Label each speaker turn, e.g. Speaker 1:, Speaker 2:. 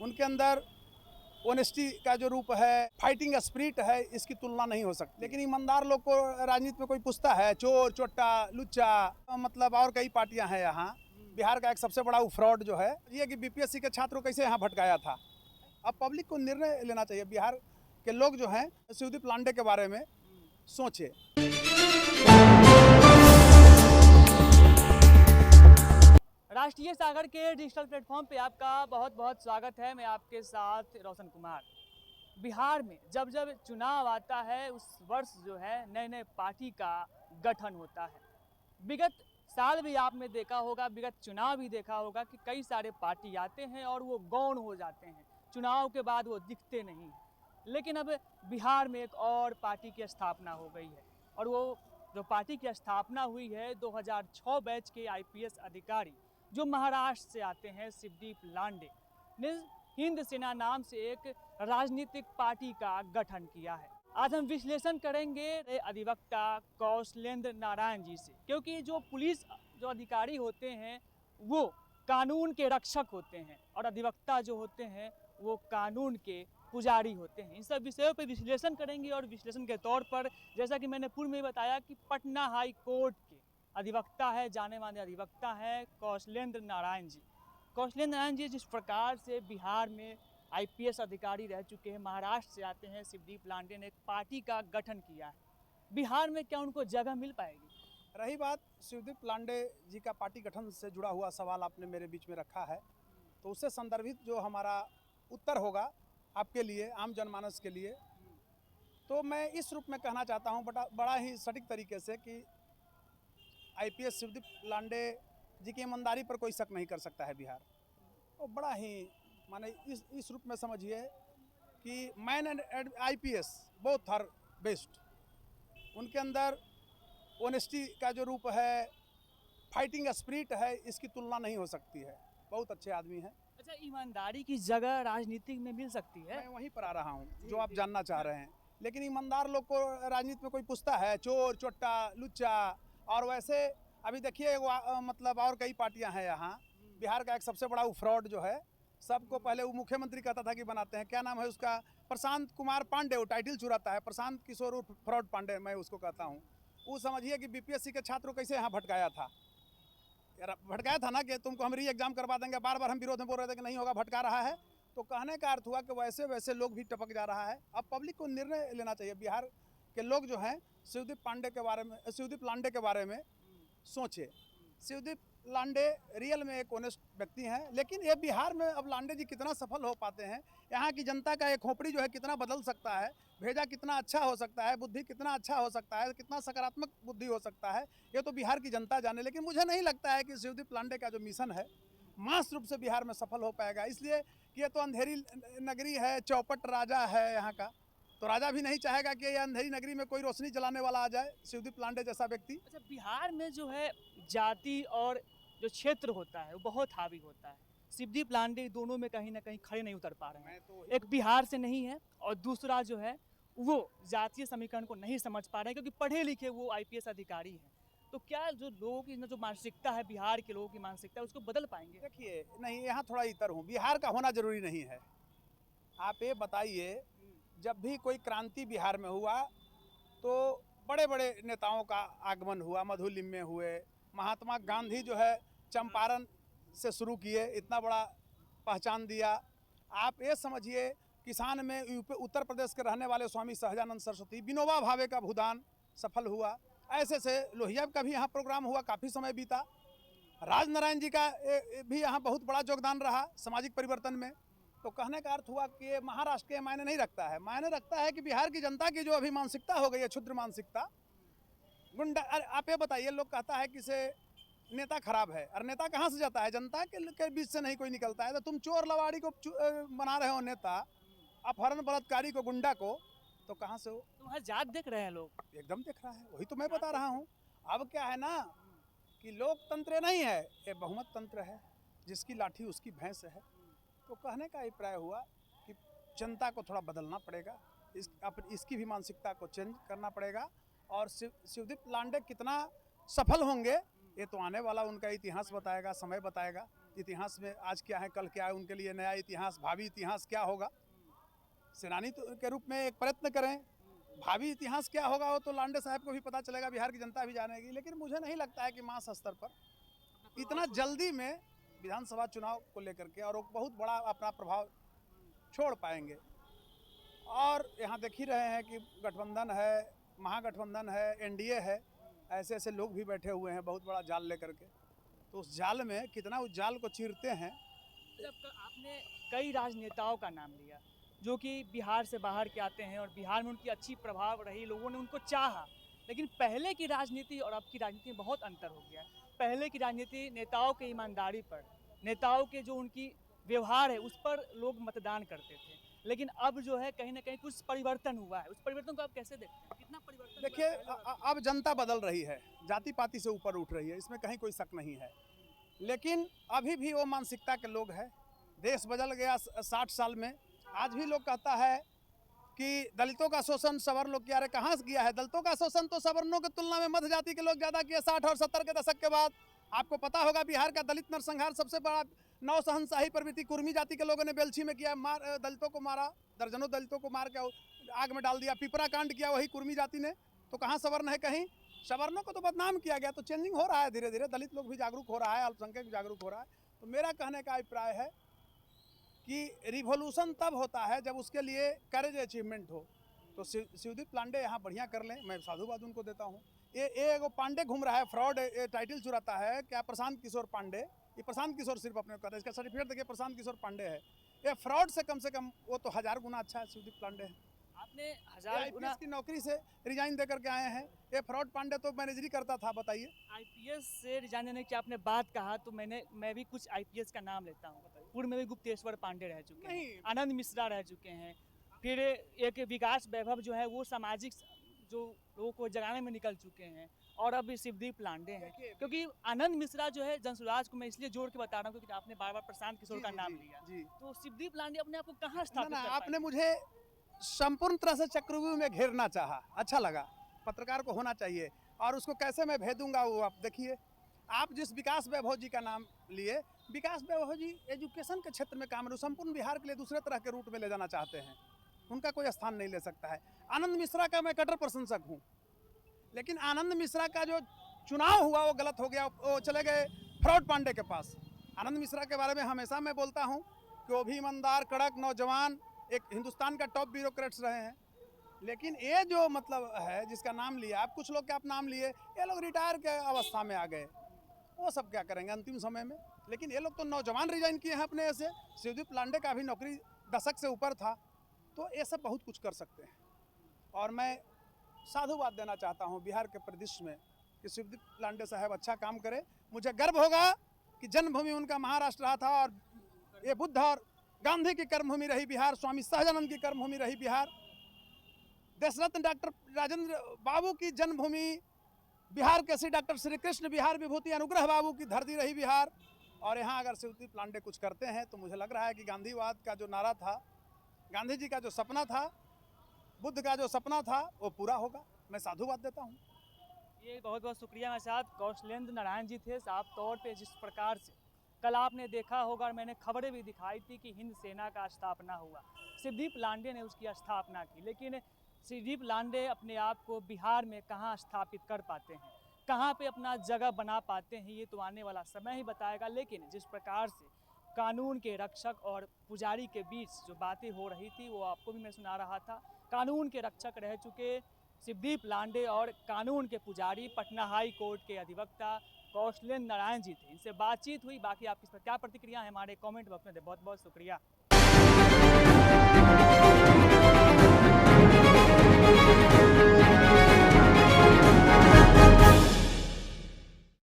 Speaker 1: उनके अंदर ऑनेस्टी का जो रूप है, फाइटिंग स्पिरिट है, इसकी तुलना नहीं हो सकती। लेकिन ईमानदार लोग को राजनीति में कोई पूछता है? चोर, चोट्टा, लुच्चा, मतलब और कई पार्टियां हैं यहाँ। बिहार का एक सबसे बड़ा फ्रॉड जो है ये कि बीपीएससी के छात्रों को कैसे यहाँ भटकाया था। अब पब्लिक को निर्णय लेना चाहिए। बिहार के लोग जो हैं शिवदीप लांडे के बारे में सोचे।
Speaker 2: राष्ट्रीय सागर के डिजिटल प्लेटफॉर्म पे आपका बहुत बहुत स्वागत है। मैं आपके साथ रोशन कुमार। बिहार में जब जब चुनाव आता है उस वर्ष जो है नए नए पार्टी का गठन होता है। विगत साल भी आपने देखा होगा, विगत चुनाव भी देखा होगा कि कई सारे पार्टी आते हैं और वो गौण हो जाते हैं, चुनाव के बाद वो दिखते नहीं हैं। लेकिन अब बिहार में एक और पार्टी की स्थापना हो गई है और वो जो पार्टी की स्थापना हुई है 2006 बैच के आईपीएस अधिकारी जो महाराष्ट्र से आते हैं, शिवदीप लांडे ने हिंद सेना नाम से एक राजनीतिक पार्टी का गठन किया है। आज हम विश्लेषण करेंगे अधिवक्ता कौशलेंद्र नारायण जी से, क्योंकि जो पुलिस जो अधिकारी होते हैं वो कानून के रक्षक होते हैं और अधिवक्ता जो होते हैं वो कानून के पुजारी होते हैं। इन सब विषयों पर विश्लेषण करेंगे और विश्लेषण के तौर पर जैसा कि मैंने पूर्व में बताया कि पटना हाई कोर्ट के अधिवक्ता है, जाने माने अधिवक्ता है कौशलेंद्र नारायण जी। कौशलेंद्र नारायण जी जिस प्रकार से बिहार में आईपीएस अधिकारी रह चुके हैं, महाराष्ट्र से आते हैं, शिवदीप लांडे ने एक पार्टी का गठन किया है। बिहार में क्या उनको जगह मिल पाएगी?
Speaker 1: रही बात शिवदीप लांडे जी का पार्टी गठन से जुड़ा हुआ सवाल आपने मेरे बीच में रखा है, तो उससे संदर्भित जो हमारा उत्तर होगा आपके लिए, आम जनमानस के लिए, तो मैं इस रूप में कहना चाहता हूँ बड़ा ही सटीक तरीके से कि आईपीएस शिवदीप लांडे जी की ईमानदारी पर कोई शक नहीं कर सकता है बिहार। और बड़ा ही माने इस रूप में समझिए कि man and IPS both are best. उनके अंदर ऑनेस्टी का जो रूप है, फाइटिंग स्पिरिट है, इसकी तुलना नहीं हो सकती है। बहुत अच्छे आदमी हैं।
Speaker 2: अच्छा, ईमानदारी की जगह राजनीति में मिल सकती है?
Speaker 1: मैं वहीं पर आ रहा हूँ जो आप जानना चाह रहे हैं। लेकिन ईमानदार लोग को राजनीति में कोई पूछता है? चोर, चोट्टा, लुच्चा, और वैसे अभी देखिए मतलब और कई पार्टियां हैं यहाँ। बिहार का एक सबसे बड़ा फ्रॉड जो है, सबको पहले वो मुख्यमंत्री कहता था कि बनाते हैं, क्या नाम है उसका, प्रशांत कुमार पांडे, वो टाइटल चुराता है, प्रशांत किशोर फ्रॉड पांडे मैं उसको कहता हूँ। वो समझिए कि बीपीएससी के छात्रों कैसे यहाँ भटकाया था। भटकाया था ना कि तुमको हम री एग्जाम करवा देंगे, बार बार हम विरोध में बोल रहे थे कि नहीं होगा, भटका रहा है। तो कहने का अर्थ हुआ कि वैसे वैसे लोग भी टपक जा रहा है। अब पब्लिक को निर्णय लेना चाहिए। बिहार के लोग जो हैं शिवदीप लांडे के बारे में सोचे। शिवदीप लांडे रियल में एक ऑनेस्ट व्यक्ति हैं, लेकिन ये बिहार में अब लांडे जी कितना सफल हो पाते हैं, यहाँ की जनता का एक खोपड़ी जो है कितना बदल सकता है, भेजा कितना अच्छा हो सकता है, बुद्धि कितना अच्छा हो सकता है, कितना सकारात्मक बुद्धि हो सकता है, ये तो बिहार की जनता जाने। लेकिन मुझे नहीं लगता है कि शिवदीप लांडे का जो मिशन है मास रूप से बिहार में सफल हो पाएगा, इसलिए कि ये तो अंधेरी नगरी है, चौपट राजा है यहाँ का। तो राजा भी नहीं चाहेगा कि ये अंधेरी नगरी में कोई रोशनी जलाने वाला आ जाए, शिवदीप लांडे जैसा व्यक्ति।
Speaker 2: अच्छा, बिहार में जो है जाति और जो क्षेत्र होता है वो बहुत हावी होता है। शिवदीप लांडे दोनों में कहीं ना कहीं खड़े नहीं उतर पा रहे हैं। एक बिहार से नहीं है और दूसरा जो है वो जातीय समीकरण को नहीं समझ पा रहे हैं, क्योंकि पढ़े लिखे वो आईपीएस अधिकारी हैं। तो क्या जो लोगों की जो मानसिकता है, बिहार के लोगों की मानसिकता है, उसको बदल पाएंगे?
Speaker 1: देखिए, नहीं, यहाँ थोड़ा इतर हूँ। बिहार का होना जरूरी नहीं है। आप ये बताइए, जब भी कोई क्रांति बिहार में हुआ तो बड़े बड़े नेताओं का आगमन हुआ। मधुलिम में हुए, महात्मा गांधी जो है चंपारण से शुरू किए, इतना बड़ा पहचान दिया। आप ये समझिए, किसान में उत्तर प्रदेश के रहने वाले स्वामी सहजानंद सरस्वती, विनोबा भावे का भूदान सफल हुआ। ऐसे से लोहिया का भी यहाँ प्रोग्राम हुआ, काफ़ी समय बीता। राजनारायण जी का भी यहाँ बहुत बड़ा योगदान रहा सामाजिक परिवर्तन में। तो कहने का अर्थ हुआ कि ये महाराष्ट्र के मायने नहीं रखता है, मायने रखता है कि बिहार की जनता की जो अभी मानसिकता हो गई है, क्षुद्र मानसिकता, गुंडा। आप ये बताइए, लोग कहता है कि से नेता खराब है, और नेता कहाँ से जाता है? जनता के बीच से नहीं कोई निकलता है। तो तुम चोर लवाड़ी को बना रहे हो नेता, अपहरण बलात्कारी को, गुंडा को, तो कहाँ से हो?
Speaker 2: तुम्हारा जात देख रहे हैं लोग?
Speaker 1: एकदम देख रहा है, वही तो मैं बता रहा हूँ। अब क्या है ना कि लोकतंत्र नहीं है, ये बहुमत तंत्र है, जिसकी लाठी उसकी भैंस है। तो कहने का अभिप्राय हुआ कि जनता को थोड़ा बदलना पड़ेगा, इसकी भी मानसिकता को चेंज करना पड़ेगा। और शिवदीप लांडे कितना सफल होंगे ये तो आने वाला उनका इतिहास बताएगा, समय बताएगा। इतिहास में आज क्या है कल क्या है, उनके लिए नया इतिहास, भावी इतिहास क्या होगा। सेनानी के रूप में एक प्रयत्न करें, भावी इतिहास क्या होगा वो तो लांडे साहब को भी पता चलेगा, बिहार की जनता भी जानेगी। लेकिन मुझे नहीं लगता है कि मास स्तर पर इतना जल्दी में विधानसभा चुनाव को लेकर के और बहुत बड़ा अपना प्रभाव छोड़ पाएंगे। और यहाँ देख ही रहे हैं कि गठबंधन है, महागठबंधन है, एनडीए है, ऐसे ऐसे लोग भी बैठे हुए हैं बहुत बड़ा जाल लेकर के। तो उस जाल में कितना उस जाल को चीरते हैं।
Speaker 2: जब आपने कई राजनेताओं का नाम लिया जो कि बिहार से बाहर के आते हैं और बिहार में उनकी अच्छी प्रभाव रही, लोगों ने उनको चाहा, लेकिन पहले की राजनीति और अब की राजनीति में बहुत अंतर हो गया है। पहले की राजनीति नेताओं की ईमानदारी पर, नेताओं के जो उनकी व्यवहार है उस पर लोग मतदान करते थे, लेकिन अब जो है कहीं ना कहीं कुछ परिवर्तन हुआ है। उस परिवर्तन को आप कैसे देखते हैं, कितना परिवर्तन हुआ है?
Speaker 1: देखिए अब जनता बदल रही है, जाति पाति से ऊपर उठ रही है, इसमें कहीं कोई शक नहीं है। लेकिन अभी भी वो मानसिकता के लोग हैं। देश बदल गया 60 साल में। आज भी लोग कहता है कि दलितों का शोषण सवर्ण लोग किया, कहाँ से किया है? दलितों का शोषण तो सवर्णों की तुलना में मध्य जाति के लोग ज़्यादा किए 60 और 70 के दशक के बाद। आपको पता होगा बिहार का दलित नरसंहार सबसे बड़ा नौ सहनशाही प्रवृत्ति कुर्मी जाति के लोगों ने बेलछी में किया, दलितों को मारा, दर्जनों दलितों को मार के आग में डाल दिया, पिपरा कांड किया वही कुर्मी जाति ने। तो कहाँ सवर्ण है? कहीं सवर्णों को तो बदनाम किया गया। तो चेंजिंग हो रहा है धीरे धीरे, दलित लोग भी जागरूक हो रहा है, अल्पसंख्यक भी जागरूक हो रहा है। तो मेरा कहने का अभिप्राय है कि रिवॉल्यूशन तब होता है जब उसके लिए करेज अचीवमेंट हो। तो शिवदीप लांडे यहाँ बढ़िया कर लें, मैं साधुवाद उनको देता हूँ। ये एगो पांडे घूम रहा है, फ्रॉड टाइटल चुराता है क्या, प्रशांत किशोर पांडे। ये प्रशांत किशोर सिर्फ अपने को कहता है, इसका सर्टिफिकेट देखिए प्रशांत किशोर पांडे है। ये फ्रॉड से कम वो तो 1000 गुना अच्छा है शिवदीप लांडे है।
Speaker 2: आपने 1000 गुना
Speaker 1: आईपीएस की नौकरी से रिजाइन दे करके आए हैं। ये फ्रॉड पांडे तो मैनेजरी करता था, बताइए।
Speaker 2: आईपीएस से रिजाइन देने की आपने बात कहा तो मैं भी कुछ आईपीएस का नाम लेता हूँ। पूर्व में भी गुप्तेश्वर पांडे रह चुके हैं, आनंद मिश्रा रह चुके हैं, फिर एक विकास वैभव जो है वो सामाजिक जो लोगों को जगाने में निकल चुके हैं, और अब शिवदीप लांडे हैं। क्योंकि आनंद मिश्रा जो है जनसुराज को मैं इसलिए जोड़ के बता रहा हूँ क्योंकि आपने बार बार प्रशांत किशोर का नाम लिया, तो शिवदीप लांडे अपने आप को कहाँ स्थापित कर
Speaker 1: आपने मुझे संपूर्ण तरह से चक्रव्यूह में घेरना चाहा, अच्छा लगा। पत्रकार को होना चाहिए, और उसको कैसे मैं भेदूंगा वो आप देखिए। आप जिस विकास वैभव जी का नाम लिए, विकास वैभव जी एजुकेशन के क्षेत्र में काम, संपूर्ण बिहार के लिए दूसरे तरह के रूट में ले जाना चाहते हैं, उनका कोई स्थान नहीं ले सकता है। आनंद मिश्रा का मैं कट्टर प्रशंसक हूँ, लेकिन आनंद मिश्रा का जो चुनाव हुआ वो गलत हो गया, वो चले गए फ्रॉड पांडे के पास। आनंद मिश्रा के बारे में हमेशा मैं बोलता हूँ कि वो भी ईमानदार, कड़क नौजवान, एक हिंदुस्तान का टॉप ब्यूरोक्रेट्स रहे हैं। लेकिन ये जो मतलब है जिसका नाम लिया आप, कुछ लोग के आप नाम लिए, ये लोग रिटायर के अवस्था में आ गए, वो सब क्या करेंगे अंतिम समय में। लेकिन ये लोग तो नौजवान रिजाइन किए हैं अपने ऐसे। शिवदीप लांडे का भी नौकरी दशक से ऊपर था। तो ये सब बहुत कुछ कर सकते हैं, और मैं साधुवाद देना चाहता हूँ बिहार के परिदृश्य में कि शिवदीप लांडे साहब अच्छा काम करे। मुझे गर्व होगा कि जन्मभूमि उनका महाराष्ट्र रहा था, और ये बुद्ध और गांधी की कर्मभूमि रही बिहार, स्वामी सहजानंद की कर्मभूमि रही बिहार, देशरत्न डॉक्टर राजेंद्र बाबू की जन्मभूमि बिहार के श्री डॉक्टर श्री कृष्ण बिहार विभूति अनुग्रह बाबू की धरती रही बिहार। और यहाँ अगर शिवदीप लांडे कुछ करते हैं तो मुझे लग रहा है कि गांधीवाद का जो नारा था, गांधी जी का जो सपना था, बुद्ध का जो सपना था, वो पूरा होगा। मैं साधुवाद देता हूँ।
Speaker 2: ये बहुत बहुत शुक्रिया। मेरे साथ कौशलेंद्र नारायण जी थे। साफ तौर पे जिस प्रकार से कल आपने देखा होगा और मैंने खबरें भी दिखाई थी कि हिंद सेना का स्थापना हुआ, शिवदीप लांडे ने उसकी स्थापना की, लेकिन शिवदीप लांडे अपने आप को बिहार में कहाँ स्थापित कर पाते हैं, कहाँ पे अपना जगह बना पाते हैं, ये तो आने वाला समय ही बताएगा। लेकिन जिस प्रकार से कानून के रक्षक और पुजारी के बीच जो बातें हो रही थी वो आपको भी मैं सुना रहा था। कानून के रक्षक रह चुके शिवदीप लांडे और कानून के पुजारी पटना हाई कोर्ट के अधिवक्ता कौशलेंद्र नारायण जी थे, इनसे बातचीत हुई। बाकी आपकी इस पर क्या प्रतिक्रिया है हमारे कमेंट बॉक्स में, बहुत बहुत शुक्रिया।